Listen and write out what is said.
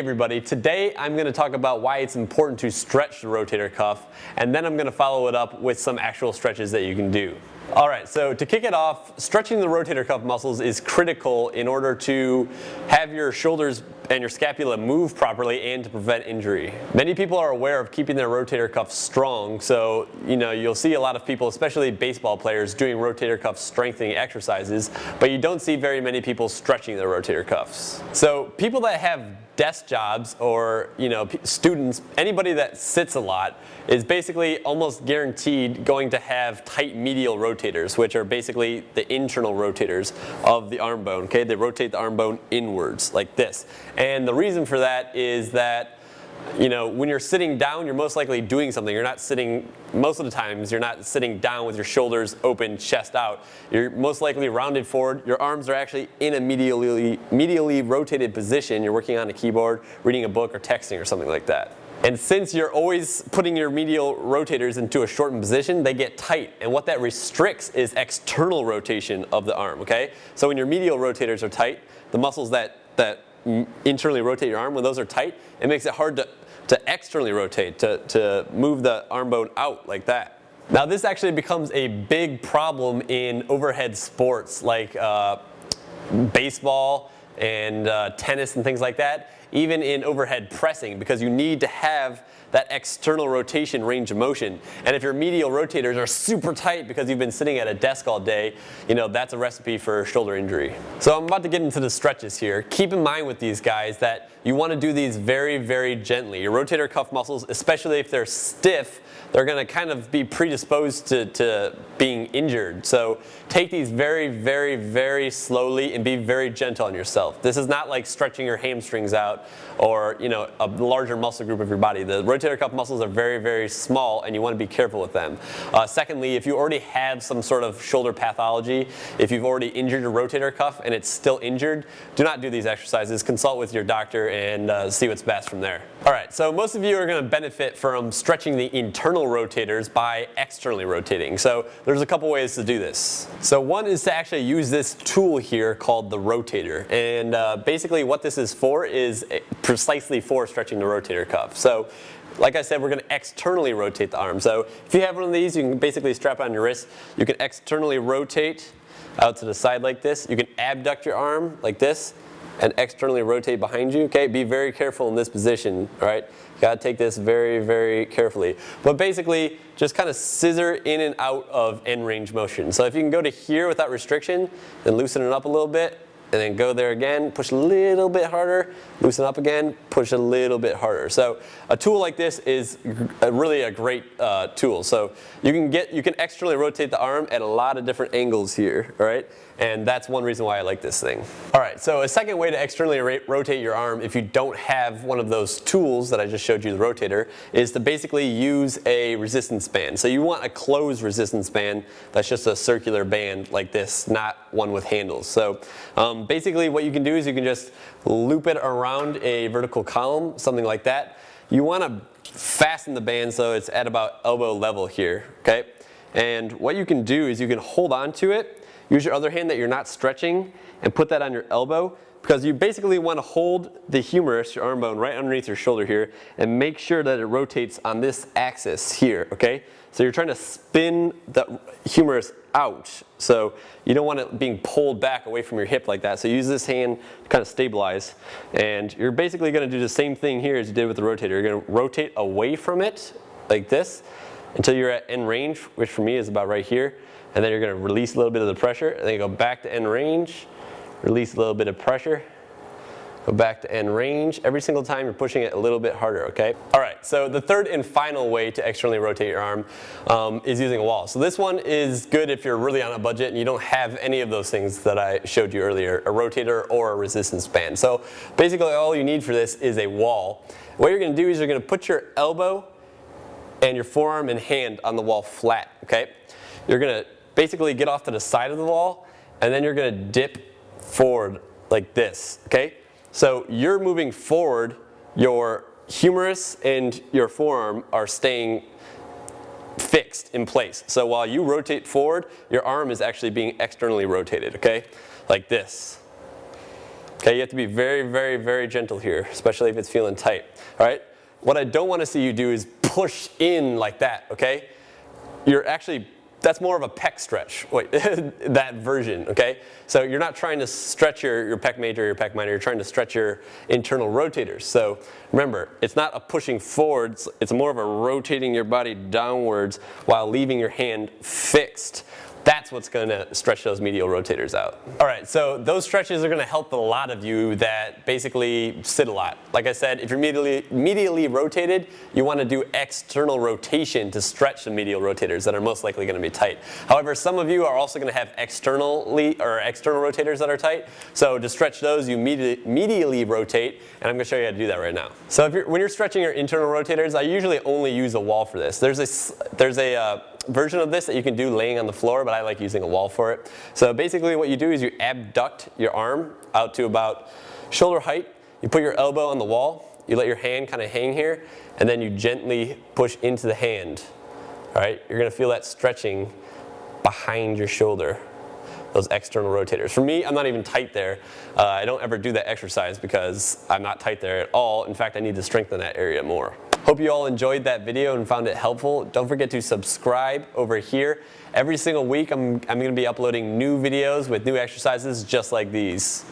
everybody, today I'm going to talk about why it's important to stretch the rotator cuff, and then I'm going to follow it up with some actual stretches that you can do. Alright, so to kick it off, stretching the rotator cuff muscles is critical in order to have your shoulders and your scapula move properly and to prevent injury. Many people are aware of keeping their rotator cuff strong, so you'll see a lot of people, especially baseball players, doing rotator cuff strengthening exercises, but you don't see very many people stretching their rotator cuffs. So people that have desk jobs or students, anybody that sits a lot is basically almost guaranteed going to have tight medial rotators, which are basically the internal rotators of the arm bone. Okay, they rotate the arm bone inwards like this, and the reason for that is that when you're sitting down, you're most likely doing something. You're not sitting, most of the times, you're not sitting down with your shoulders open, chest out. You're most likely rounded forward. Your arms are actually in a medially rotated position. You're working on a keyboard, reading a book, or texting, or something like that. And since you're always putting your medial rotators into a shortened position, they get tight. And what that restricts is external rotation of the arm, okay? So when your medial rotators are tight, the muscles that internally rotate your arm, when those are tight, it makes it hard to externally rotate, to move the arm bone out like that. Now this actually becomes a big problem in overhead sports like baseball and tennis and things like that, even in overhead pressing, because you need to have that external rotation range of motion. And if your medial rotators are super tight because you've been sitting at a desk all day, that's a recipe for shoulder injury. So I'm about to get into the stretches here. Keep in mind with these guys that you want to do these very, very gently. Your rotator cuff muscles, especially if they're stiff, they're going to kind of be predisposed to being injured. So take these very, very, very slowly and be very gentle on yourself. This is not like stretching your hamstrings out or a larger muscle group of your body. The rotator cuff muscles are very, very small, and you want to be careful with them. Secondly, if you already have some sort of shoulder pathology, if you've already injured your rotator cuff and it's still injured, do not do these exercises. Consult with your doctor and see what's best from there. Alright, so most of you are going to benefit from stretching the internal rotators by externally rotating. So there's a couple ways to do this. So one is to actually use this tool here called the rotator. And basically what this is for is precisely for stretching the rotator cuff. So like I said, we're going to externally rotate the arm. So if you have one of these, you can basically strap it on your wrist. You can externally rotate out to the side like this. You can abduct your arm like this and externally rotate behind you. Okay, be very careful in this position. All right, you gotta take this very, very carefully. But basically, just kind of scissor in and out of end range motion. So if you can go to here without restriction, then loosen it up a little bit, and then go there again, push a little bit harder, loosen up again, push a little bit harder. So a tool like this is really a great tool. So you can externally rotate the arm at a lot of different angles here, all right? And that's one reason why I like this thing. All right, so a second way to externally rotate your arm if you don't have one of those tools that I just showed you, the rotator, is to basically use a resistance band. So you want a closed resistance band that's just a circular band like this, not one with handles. So basically what you can do is you can just loop it around a vertical column, something like that. You want to fasten the band so it's at about elbow level here, okay? And what you can do is you can hold on to it, use your other hand that you're not stretching, and put that on your elbow, because you basically want to hold the humerus, your arm bone, right underneath your shoulder here, and make sure that it rotates on this axis here, okay? So you're trying to spin the humerus out, so you don't want it being pulled back away from your hip like that. So use this hand to kind of stabilize, and you're basically going to do the same thing here as you did with the rotator. You're going to rotate away from it like this until you're at end range, which for me is about right here. And then you're going to release a little bit of the pressure, and then you go back to end range, release a little bit of pressure, go back to end range. Every single time you're pushing it a little bit harder, okay? All right, so the third and final way to externally rotate your arm is using a wall. So this one is good if you're really on a budget and you don't have any of those things that I showed you earlier, a rotator or a resistance band. So basically all you need for this is a wall. What you're going to do is you're going to put your elbow and your forearm and hand on the wall flat, okay? You're going to basically get off to the side of the wall, and then you're going to dip forward like this, okay? So you're moving forward, your humerus and your forearm are staying fixed in place. So while you rotate forward, your arm is actually being externally rotated, okay? Like this. Okay, you have to be very, very, very gentle here, especially if it's feeling tight. All right? What I don't want to see you do is push in like that, okay? You're actually, that's more of a pec stretch, wait, that version, okay? So you're not trying to stretch your pec major or your pec minor, you're trying to stretch your internal rotators. So remember, it's not a pushing forwards, it's more of a rotating your body downwards while leaving your hand fixed. That's what's going to stretch those medial rotators out. All right, so those stretches are going to help a lot of you that basically sit a lot. Like I said, if you're medially rotated, you want to do external rotation to stretch the medial rotators that are most likely going to be tight. However, some of you are also going to have external rotators that are tight. So to stretch those, you medially rotate, and I'm going to show you how to do that right now. So when you're stretching your internal rotators, I usually only use a wall for this. There's a version of this that you can do laying on the floor, but I like using a wall for it. So basically what you do is you abduct your arm out to about shoulder height, you put your elbow on the wall, you let your hand kind of hang here, and then you gently push into the hand. All right, you're going to feel that stretching behind your shoulder, those external rotators. For me, I'm not even tight there. I don't ever do that exercise because I'm not tight there at all. In fact, I need to strengthen that area more. Hope you all enjoyed that video and found it helpful. Don't forget to subscribe over here. Every single week I'm going to be uploading new videos with new exercises just like these.